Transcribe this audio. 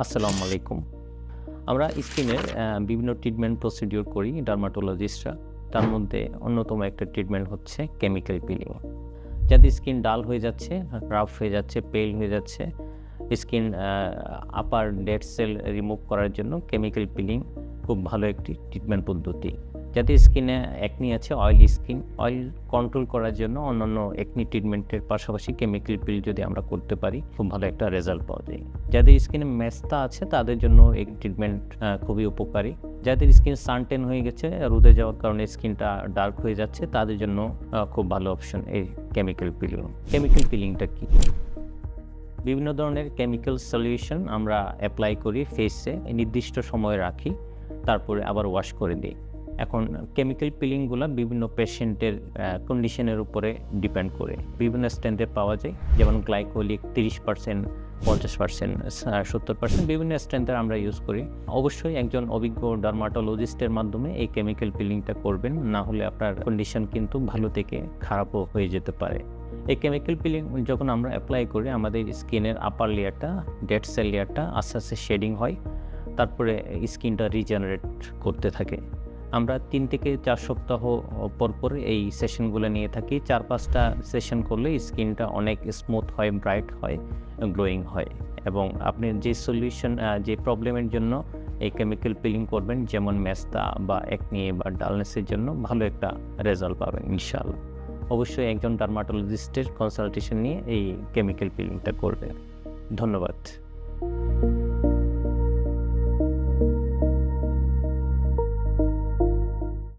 আসসালামু আলাইকুম। আমরা স্কিনের বিভিন্ন ট্রিটমেন্ট প্রসিডিওর করি ডার্মাটোলজিস্টরা। তার মধ্যে অন্যতম একটা ট্রিটমেন্ট হচ্ছে কেমিক্যাল পিলিং। যাদের স্কিন ডাল হয়ে যাচ্ছে, রাফ হয়ে যাচ্ছে, পেল হয়ে যাচ্ছে, স্কিন আপার ডেড সেল রিমুভ করার জন্য কেমিক্যাল পিলিং খুব ভালো একটি ট্রিটমেন্ট পদ্ধতি। যাদের স্কিনে অ্যাকনি আছে, অয়েলি স্কিন, অয়েল কন্ট্রোল করার জন্য অন্যান্য অ্যাকনি ট্রিটমেন্টের পাশাপাশি কেমিক্যাল পিল যদি আমরা করতে পারি, খুব ভালো একটা রেজাল্ট পাওয়া যায়। যাদের স্কিনে মেস্তা আছে তাদের জন্য এই ট্রিটমেন্ট খুবই উপকারী। যাদের স্কিন সানটেন হয়ে গেছে, রোদে যাওয়ার কারণে স্কিনটা ডার্ক হয়ে যাচ্ছে, তাদের জন্য খুব ভালো অপশন এই কেমিক্যাল পিলিং। কেমিক্যাল পিলিংটা কি? বিভিন্ন ধরনের কেমিক্যাল সলিউশন আমরা অ্যাপ্লাই করি ফেসে, নির্দিষ্ট সময় রাখি, তারপরে আবার ওয়াশ করে দিই। এখন কেমিক্যাল পিলিংগুলো বিভিন্ন পেশেন্টের কন্ডিশনের উপরে ডিপেন্ড করে বিভিন্ন স্ট্রেন্থে পাওয়া যায়, যেমন গ্লাইকোলিক 30%, 50%, 70%, বিভিন্ন স্ট্রেন্থের আমরা ইউজ করি। অবশ্যই একজন অভিজ্ঞ ডার্মাটোলজিস্টের মাধ্যমে এই কেমিক্যাল পিলিংটা করবেন, না হলে আপনার কন্ডিশন কিন্তু ভালো থেকে খারাপও হয়ে যেতে পারে। এই কেমিক্যাল পিলিং যখন আমরা অ্যাপ্লাই করি, আমাদের স্কিনের আপার লেয়ারটা, ডেড সেল লেয়ারটা আস্তে আস্তে শেডিং হয়, তারপরে স্কিনটা রিজেনারেট করতে থাকে। আমরা 3 থেকে 4 সপ্তাহ পর এই সেশনগুলো নিয়ে থাকি। 4-5টা সেশন করলে স্কিনটা অনেক স্মুথ হয়, ব্রাইট হয়, গ্লোয়িং হয়, এবং আপনি যে সলিউশন, যে প্রবলেমের জন্য এই কেমিক্যাল পিলিং করবেন, যেমন মেস্তা বা একনি বা ডালনেসের জন্য ভালো একটা রেজাল্ট পাবেন ইনশাআল্লাহ। অবশ্যই একজন ডার্মাটোলজিস্টের কনসালটেশন নিয়ে এই কেমিক্যাল পিলিংটা করবেন। ধন্যবাদ।